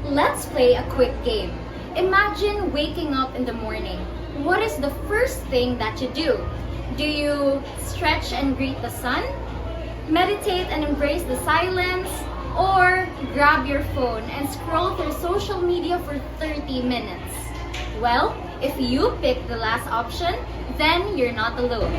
Let's play a quick game. Imagine waking up in the morning. What is the first thing that you do? Do you stretch and greet the sun? Meditate and embrace the silence? Or grab your phone and scroll through social media for 30 minutes? Well, if you pick the last option, then you're not alone.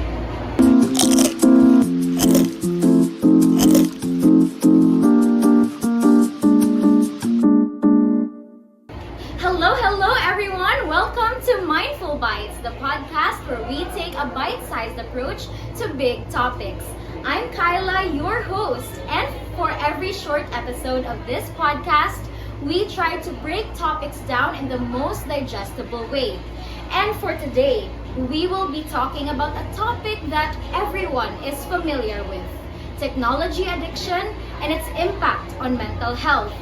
Hello everyone! Welcome to Mindful Bites, the podcast where we take a bite-sized approach to big topics. I'm Kyla, your host, and for every short episode of this podcast, we try to break topics down in the most digestible way. And for today, we will be talking about a topic that everyone is familiar with: technology addiction and its impact on mental health.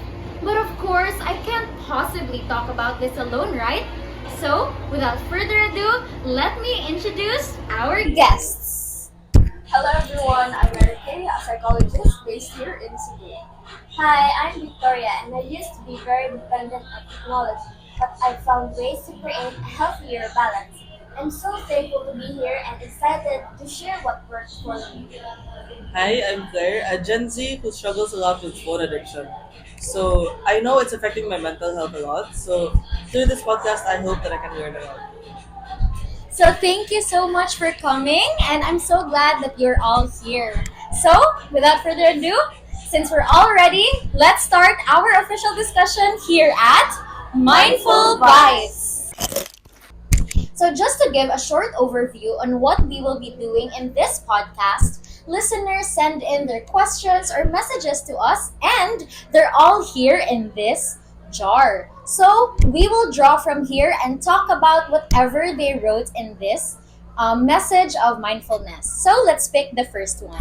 But of course, I can't possibly talk about this alone, right? So, without further ado, let me introduce our guests. Hello everyone, I'm Kaye, a psychologist based here in Cebu. Hi, I'm Victoria, and I used to be very dependent on technology, but I found ways to create a healthier balance. I'm so thankful to be here and excited to share what works for me. Hi, I'm Clare, a Gen Z who struggles a lot with phone addiction. So I know it's affecting my mental health a lot. So through this podcast, I hope that I can learn a lot. So, thank you so much for coming, and I'm so glad that you're all here. So, without further ado, since we're all ready, let's start our official discussion here at Mindful Bites. So, just to give a short overview on what we will be doing in this podcast, listeners send in their questions or messages to us, and they're all here in this jar. So, we will draw from here and talk about whatever they wrote in this message of mindfulness. So, let's pick the first one.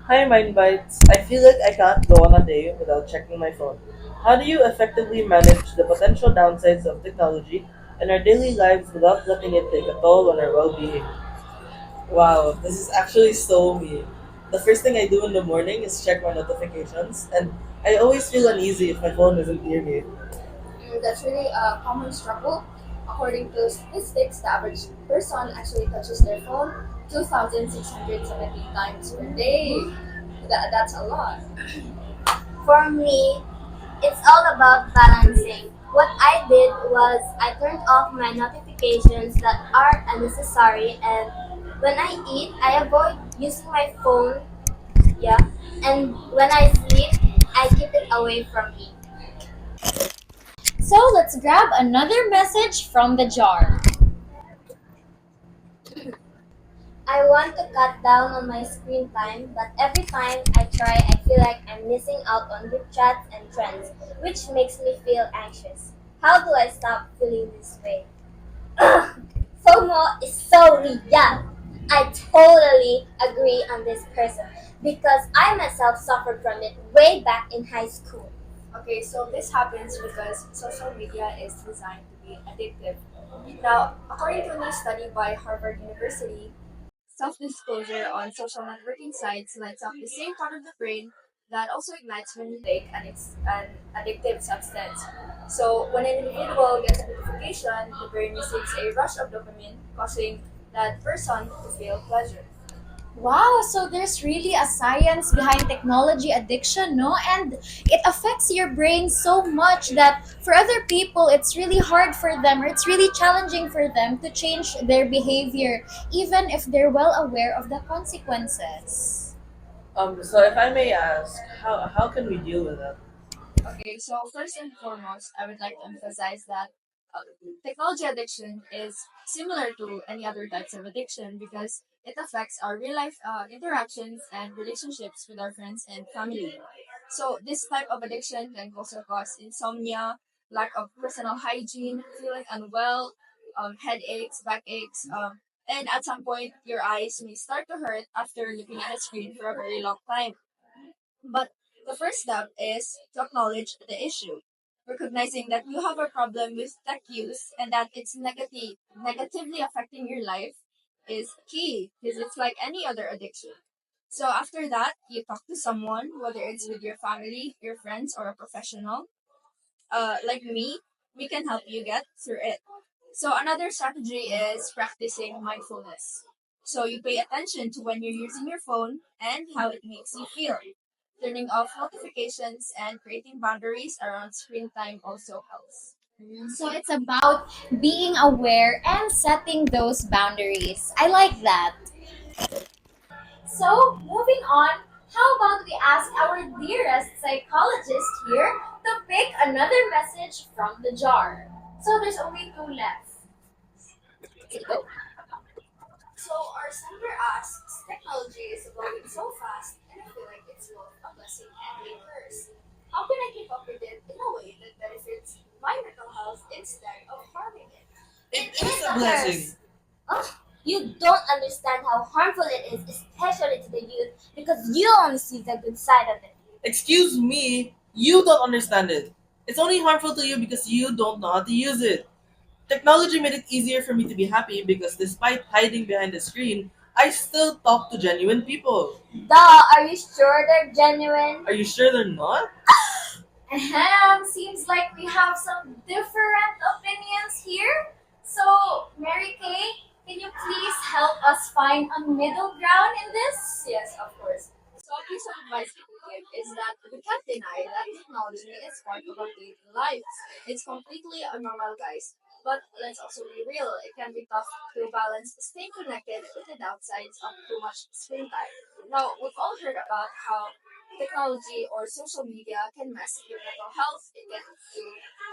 Hi, Mind Bites. I feel like I can't go on a day without checking my phone. How do you effectively manage the potential downsides of technology in our daily lives without letting it take a toll on our well-being? Wow, this is actually so me. The first thing I do in the morning is check my notifications, and I always feel uneasy if my phone isn't near me. That's really a common struggle. According to statistics, the average person actually touches their phone 2,670 times per day. That's a lot. For me, it's all about balancing. What I did was I turned off my notifications that are unnecessary, and when I eat, I avoid using my phone. Yeah, and when I sleep, I keep it away from me. So, let's grab another message from the jar. I want to cut down on my screen time, but every time I try, I feel like I'm missing out on group chats and trends, which makes me feel anxious. How do I stop feeling this way? FOMO is so real. I totally agree on this person because I myself suffered from it way back in high school. Okay, so this happens because social media is designed to be addictive. Now, according to a new study by Harvard University, self-disclosure on social networking sites lights up the same part of the brain that also ignites when you take an addictive substance. So when an individual gets a notification, the brain receives a rush of dopamine, causing that person to feel pleasure. Wow, so there's really a science behind technology addiction, no? And it affects your brain so much that for other people, it's really hard for them or it's really challenging for them to change their behavior, even if they're well aware of the consequences. So if I may ask, how can we deal with that? Okay, so first and foremost, I would like to emphasize that uh, technology addiction is similar to any other types of addiction because it affects our real life interactions and relationships with our friends and family. So this type of addiction can also cause insomnia, lack of personal hygiene, feeling unwell, headaches, backaches, and at some point your eyes may start to hurt after looking at a screen for a very long time. But the first step is to acknowledge the issue, recognizing that you have a problem with tech use and that it's negatively affecting your life is key because it's like any other addiction. So after that, you talk to someone, whether it's with your family, your friends, or a professional. Like me, we can help you get through it. So another strategy is practicing mindfulness. So you pay attention to when you're using your phone and how it makes you feel. Turning off notifications and creating boundaries around screen time also helps. So it's about being aware and setting those boundaries. I like that. So, moving on, how about we ask our dearest psychologist here to pick another message from the jar? So, there's only two left. Okay, go. So our sender asks, technology is evolving so fast, and I feel like it's both a blessing and a curse. How can I keep up with it in a way that benefits my mental health instead of harming it? It It is is a a curse. blessing. Oh, you don't understand how harmful it is, especially to the youth, because you only see the good side of it. Excuse me, you don't understand it. It's only harmful to you because you don't know how to use it. Technology made it easier for me to be happy because despite hiding behind the screen, I still talk to genuine people. Duh, are you sure they're genuine? Are you sure they're not? Ahem, seems like we have some different opinions here. So, Mary Kay, can you please help us find a middle ground in this? Yes, of course. So a piece of advice we can give is that we can't deny that technology is part of our daily lives. It's completely a normal, guys. But let's also be real, it can be tough to balance staying connected with the downsides of too much screen time. Now, we've all heard about how technology or social media can mess with your mental health. It can do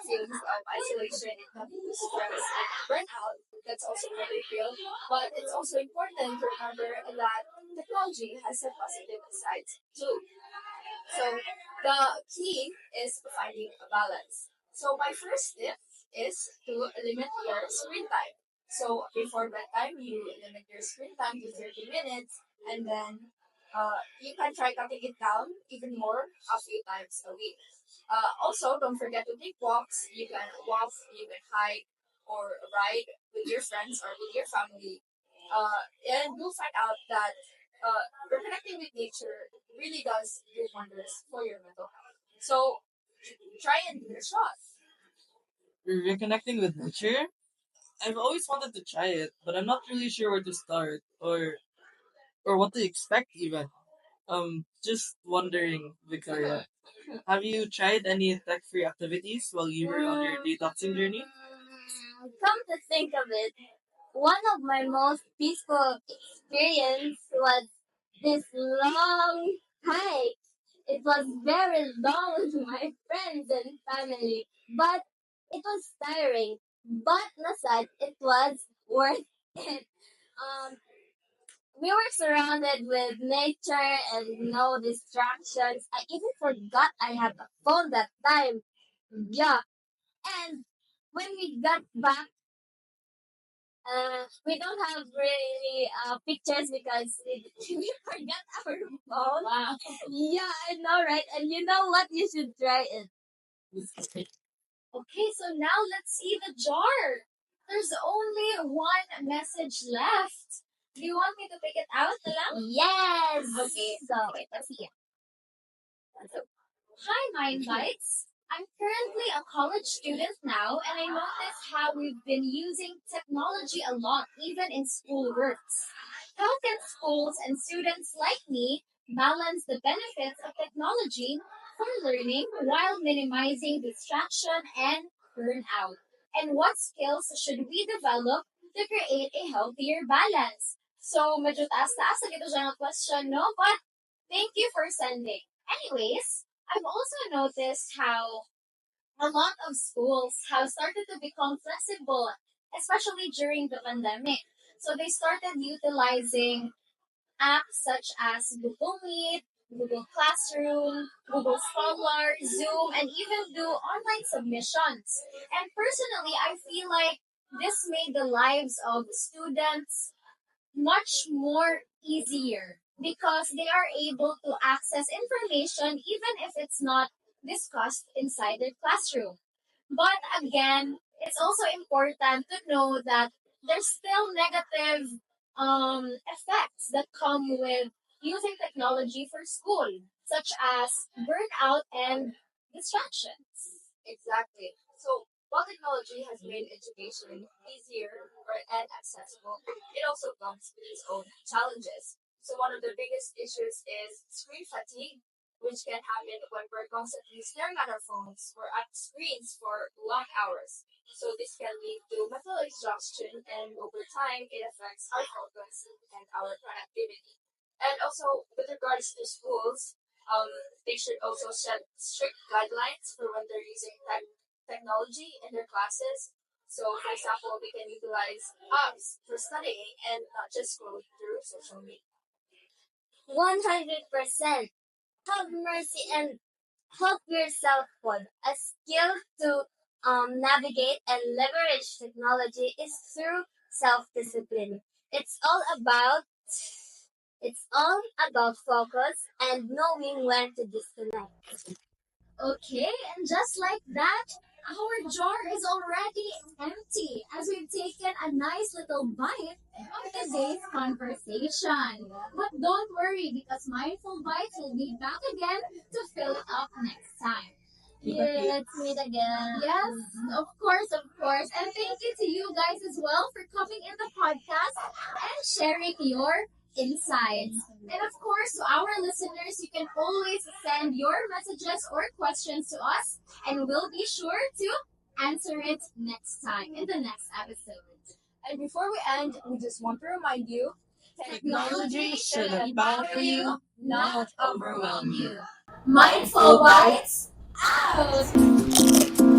feelings of isolation, it can do stress and burnout. That's also very real. But it's also important to remember that technology has some positive sides too. So the key is finding a balance. So my first tip is to limit your screen time. So before bedtime, you limit your screen time to 30 minutes, and then you can try cutting it down even more a few times a week. Also, don't forget to take walks. You can hike, or ride with your friends or with your family. And you'll find out that reconnecting with nature really does do wonders for your mental health. So try and give it a shot. Reconnecting with nature? I've always wanted to try it, but I'm not really sure where to start or what to expect even. Just wondering, Victoria, have you tried any tech-free activities while you were on your detoxing journey? Come to think of it, one of my most peaceful experience was this long hike. It was very long with my friends and family, but it was tiring. But aside, it was worth it. Um, we were surrounded with nature and no distractions. I even forgot I had a phone that time. Yeah, and when we got back, we don't have really pictures because we forgot our phone. Wow. Yeah, I know, right? And you know what? You should try it. Okay, so now let's see the jar. There's only one message left. Do you want me to pick it out, Talang? Yes. Okay, so wait, let's see. So, hi, Mind Bites. I'm currently a college student now, and I notice how we've been using technology a lot, even in school works. How can schools and students like me balance the benefits of technology for learning while minimizing distraction and burnout? And what skills should we develop to create a healthier balance? So, medyo taas-taas na gito siya ng question, no? But thank you for sending. Anyways, I've also noticed how a lot of schools have started to become flexible, especially during the pandemic. So they started utilizing apps such as Google Meet, Google Classroom, Google Scholar, Zoom, and even do online submissions. And personally, I feel like this made the lives of students much more easier because they are able to access information even if it's not discussed inside their classroom. But again, it's also important to know that there's still negative effects that come with using technology for school, such as burnout and distractions. Exactly. So while technology has made education easier and accessible, it also comes with its own challenges. So one of the biggest issues is screen fatigue, which can happen when we're constantly staring at our phones or at screens for long hours. So this can lead to mental exhaustion, and over time it affects our focus and our productivity. And also with regards to schools, um, they should also set strict guidelines for when they're using technology in their classes. So, for example, they can utilize apps for studying and not just scrolling through social media. 100%. Have mercy and help yourself one. A skill to navigate and leverage technology is through self-discipline. It's all about it's all about focus and knowing when to disconnect. Okay, and just like that, our jar is already empty as we've taken a nice little bite of today's conversation. But don't worry because Mindful Bites will be back again to fill it up next time. Yeah, let's meet again. Yes, of course, of course. And thank you to you guys as well for coming in the podcast and sharing your insights. And of course, to our listeners, you can always send your messages or questions to us, and we'll be sure to answer it next time in the next episode. And before we end, we just want to remind you Technology should empower you, not overwhelm you. Mindful Bites out!